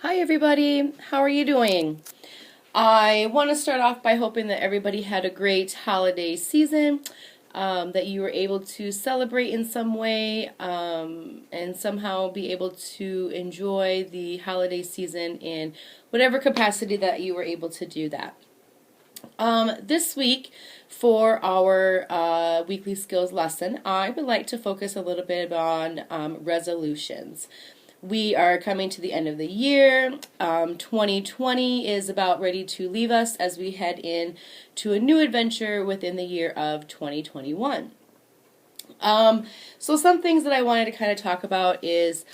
Hi everybody, how are you doing? I want to start off by hoping that everybody had a great holiday season, that you were able to celebrate in some way, and somehow be able to enjoy the holiday season in whatever capacity that you were able to do that. This week, for our weekly skills lesson, I would like to focus a little bit on resolutions. We are coming to the end of the year. 2020 is about ready to leave us as we head in to a new adventure within the year of 2021. So some things that I wanted to kind of talk about is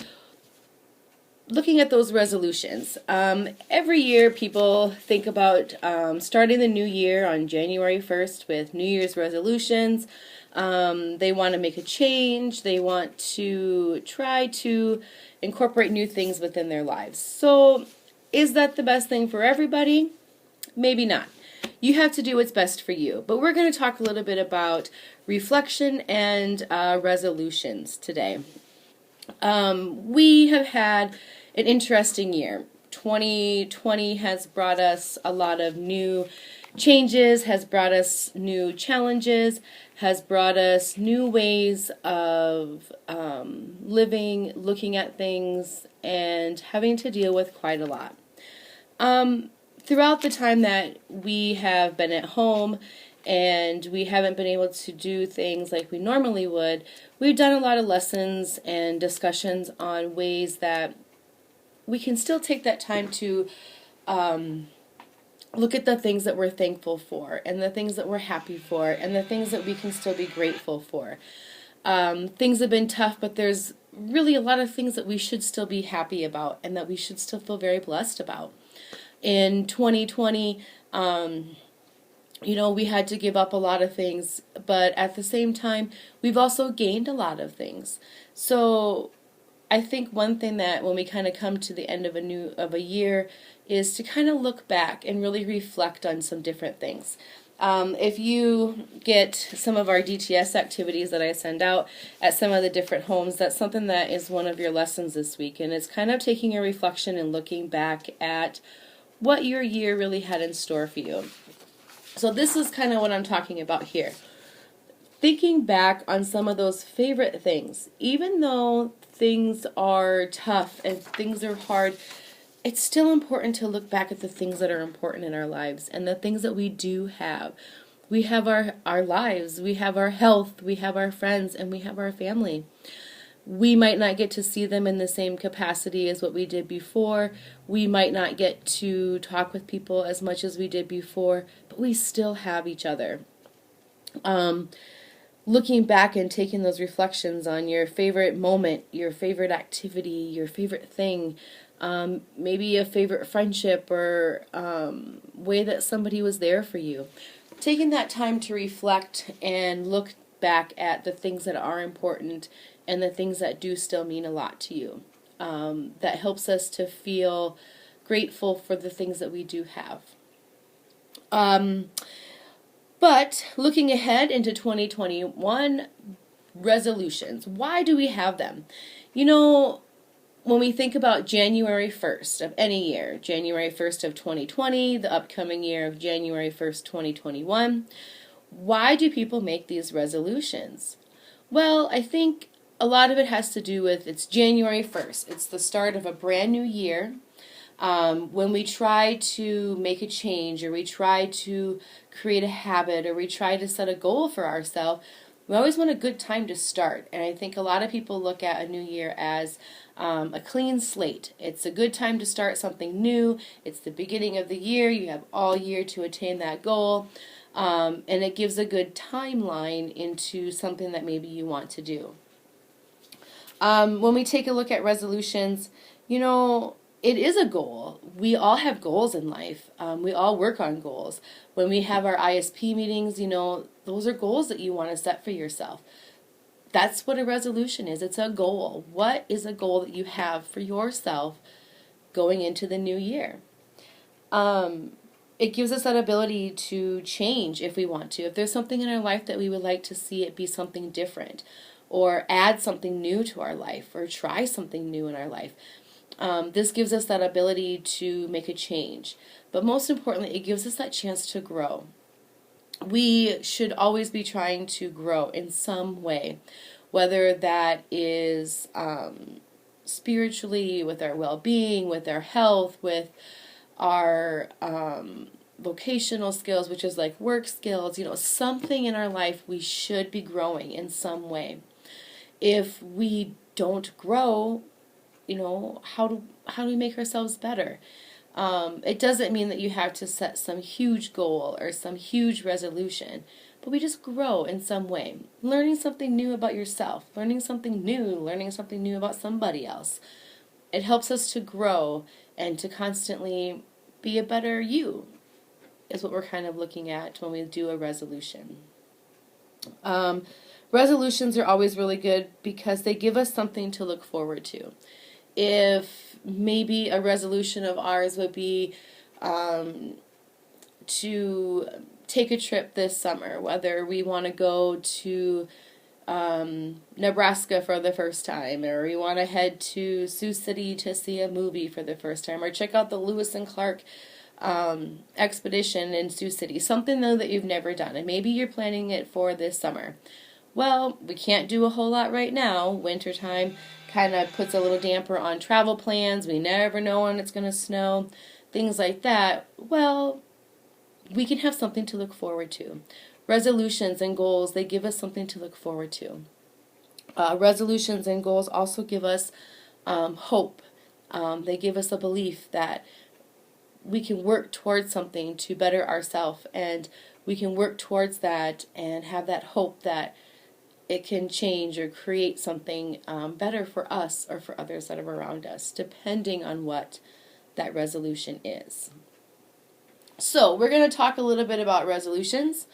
looking at those resolutions. Every year people think about starting the new year on January 1st with New Year's resolutions. They want to make a change. They want to try to incorporate new things within their lives. So is that the best thing for everybody? Maybe not. You have to do what's best for you. But we're going to talk a little bit about reflection and resolutions today. We have had an interesting year. 2020 has brought us a lot of new changes, has brought us new challenges, has brought us new ways of living, looking at things, and having to deal with quite a lot. Throughout the time that we have been at home and we haven't been able to do things like we normally would, we've done a lot of lessons and discussions on ways that we can still take that time to look at the things that we're thankful for and the things that we're happy for and the things that we can still be grateful for. Things have been tough, but there's really a lot of things that we should still be happy about and that we should still feel very blessed about. In 2020, we had to give up a lot of things, but at the same time, we've also gained a lot of things. So I think one thing that when we kind of come to the end of a year is to kind of look back and really reflect on some different things. If you get some of our DTS activities that I send out at some of the different homes, that's something that is one of your lessons this week, and it's kind of taking a reflection and looking back at what your year really had in store for you. So this is kind of what I'm talking about here. Thinking back on some of those favorite things, even though things are tough and things are hard, it's still important to look back at the things that are important in our lives and the things that we do have. We have our lives, we have our health, we have our friends, and we have our family. We might not get to see them in the same capacity as what we did before. We might not get to talk with people as much as we did before, but we still have each other. Looking back and taking those reflections on your favorite moment, your favorite activity, your favorite thing, maybe a favorite friendship or way that somebody was there for you. Taking that time to reflect and look back at the things that are important and the things that do still mean a lot to you. That helps us to feel grateful for the things that we do have. But looking ahead into 2021, resolutions. Why do we have them? When we think about January 1st of any year, January 1st of 2020, the upcoming year of January 1st, 2021, why do people make these resolutions? Well, I think a lot of it has to do with it's January 1st. It's the start of a brand new year. When we try to make a change or we try to create a habit or we try to set a goal for ourselves, we always want a good time to start. And I think a lot of people look at a new year as a clean slate. It's a good time to start something new. It's the beginning of the year. You have all year to attain that goal. And it gives a good timeline into something that maybe you want to do. When we take a look at resolutions, it is a goal. We all have goals in life. We all work on goals. When we have our ISP meetings, those are goals that you want to set for yourself. That's what a resolution is. It's a goal. What is a goal that you have for yourself going into the new year? It gives us that ability to change if we want to. If there's something in our life that we would like to see it be something different, or add something new to our life, or try something new in our life, This gives us that ability to make a change. But most importantly, it gives us that chance to grow. We should always be trying to grow in some way, whether that is spiritually, with our well-being, with our health, with our vocational skills, which is like work skills, something in our life we should be growing in some way. If we don't grow, how do we make ourselves better? It doesn't mean that you have to set some huge goal or some huge resolution, but we just grow in some way. Learning something new about yourself, learning something new about somebody else. It helps us to grow and to constantly be a better you, is what we're kind of looking at when we do a resolution. Resolutions are always really good because they give us something to look forward to. If maybe a resolution of ours would be to take a trip this summer, whether we want to go to Nebraska for the first time, or we want to head to Sioux City to see a movie for the first time, or check out the Lewis and Clark expedition in Sioux City, something though that you've never done, and maybe you're planning it for this summer. Well, we can't do a whole lot right now. Wintertime kind of puts a little damper on travel plans. We never know when it's going to snow, things like that. Well, we can have something to look forward to. Resolutions and goals, they give us something to look forward to. Resolutions and goals also give us hope. They give us a belief that we can work towards something to better ourselves, and we can work towards that and have that hope that it can change or create something better for us or for others that are around us, depending on what that resolution is. So we're going to talk a little bit about resolutions.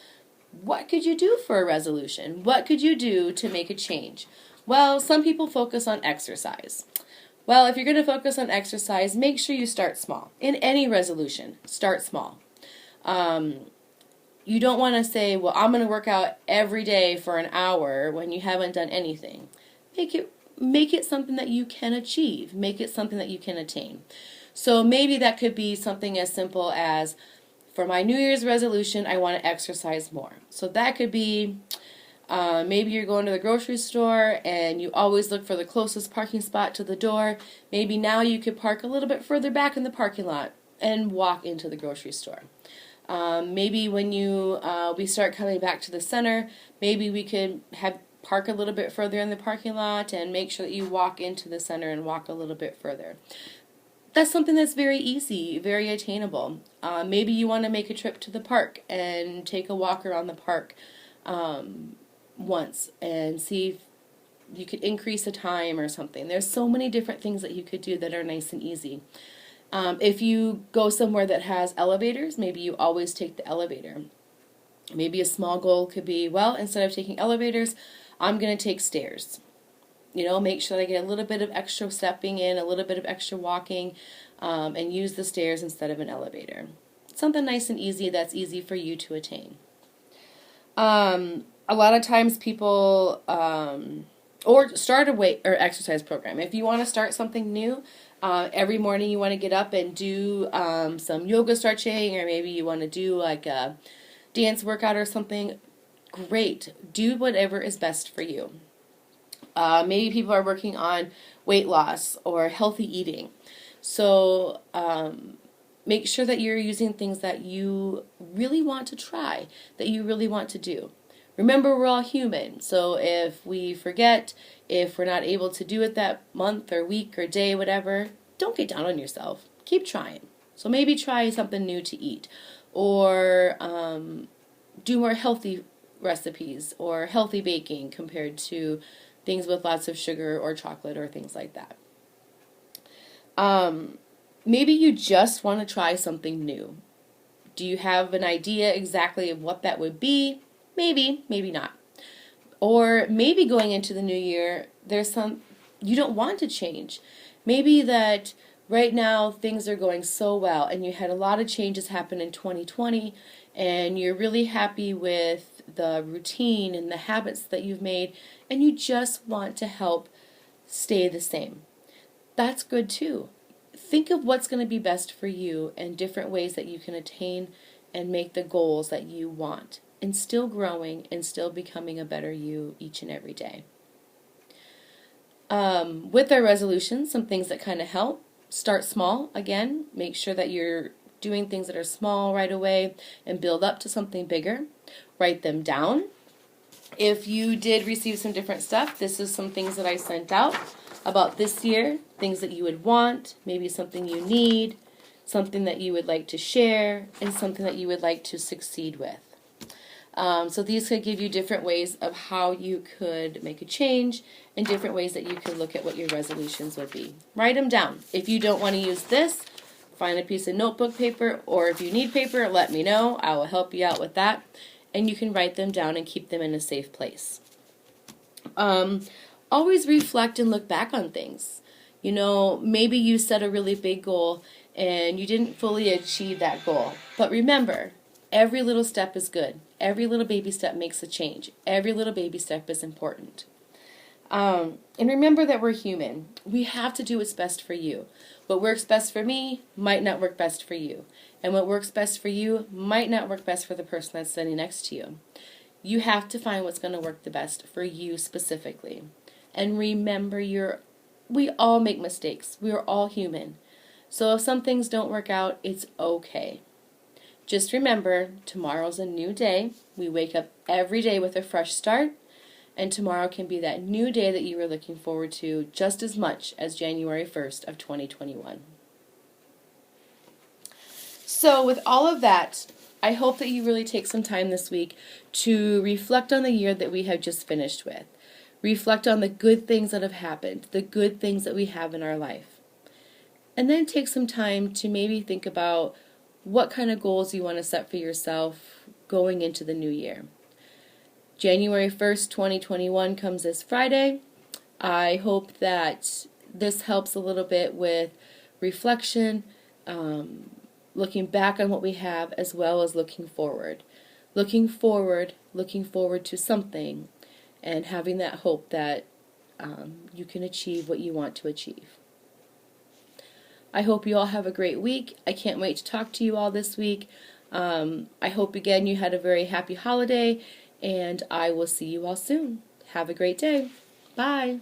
What could you do for a resolution? What could you do to make a change? Well, some people focus on exercise. Well, if you're going to focus on exercise, make sure you start small. In any resolution, start small. You don't want to say, well, I'm going to work out every day for an hour when you haven't done anything. Make it something that you can achieve. Make it something that you can attain. So maybe that could be something as simple as, for my New Year's resolution, I want to exercise more. So that could be, maybe you're going to the grocery store and you always look for the closest parking spot to the door. Maybe now you could park a little bit further back in the parking lot and walk into the grocery store. Maybe when we start coming back to the center, maybe we could park a little bit further in the parking lot and make sure that you walk into the center and walk a little bit further. That's something that's very easy, very attainable. Maybe you want to make a trip to the park and take a walk around the park once and see if you could increase the time or something. There's so many different things that you could do that are nice and easy. If you go somewhere that has elevators, maybe you always take the elevator. Maybe a small goal could be, well, instead of taking elevators, I'm going to take stairs. Make sure that I get a little bit of extra stepping in, a little bit of extra walking, and use the stairs instead of an elevator. Something nice and easy that's easy for you to attain. A lot of times people, or start a weight or exercise program. If you want to start something new, every morning you want to get up and do some yoga stretching, or maybe you want to do like a dance workout or something, great. Do whatever is best for you. Maybe people are working on weight loss or healthy eating. So make sure that you're using things that you really want to try, that you really want to do. Remember, we're all human, so if we forget, if we're not able to do it that month or week or day, whatever, don't get down on yourself. Keep trying. So maybe try something new to eat, or do more healthy recipes or healthy baking compared to things with lots of sugar or chocolate or things like that. Maybe you just want to try something new. Do you have an idea exactly of what that would be? Maybe, maybe not. Or maybe going into the new year, you don't want to change. Maybe that right now things are going so well and you had a lot of changes happen in 2020 and you're really happy with the routine and the habits that you've made and you just want to help stay the same. that's good too. Think of what's going to be best for you and different ways that you can attain and make the goals that you want, and still growing and still becoming a better you each and every day. With our resolutions, some things that kind of help: start small again. Make sure that you're doing things that are small right away and build up to something bigger. Write them down. If you did receive some different stuff, this is some things that I sent out about this year, things that you would want, maybe something you need, something that you would like to share, and something that you would like to succeed with. So these could give you different ways of how you could make a change and different ways that you could look at what your resolutions would be. Write them down. If you don't want to use this, find a piece of notebook paper, or if you need paper, let me know. I will help you out with that. And you can write them down and keep them in a safe place. Always reflect and look back on things. You know, maybe you set a really big goal and you didn't fully achieve that goal. But remember, every little step is good. Every little baby step makes a change. Every little baby step is important. And remember that we're human. We have to do what's best for you. What works best for me might not work best for you. And what works best for you might not work best for the person that's sitting next to you. You have to find what's going to work the best for you specifically. And remember, we all make mistakes. We are all human. So if some things don't work out, it's okay. Just remember, tomorrow's a new day. We wake up every day with a fresh start. And tomorrow can be that new day that you were looking forward to just as much as January 1st of 2021. So with all of that, I hope that you really take some time this week to reflect on the year that we have just finished with. Reflect on the good things that have happened, the good things that we have in our life. And then take some time to maybe think about what kind of goals you want to set for yourself going into the new year. January 1st, 2021 comes this Friday. I hope that this helps a little bit with reflection, looking back on what we have, as well as looking forward. Looking forward to something, and having that hope that you can achieve what you want to achieve. I hope you all have a great week. I can't wait to talk to you all this week. I hope again you had a very happy holiday, and I will see you all soon. Have a great day. Bye.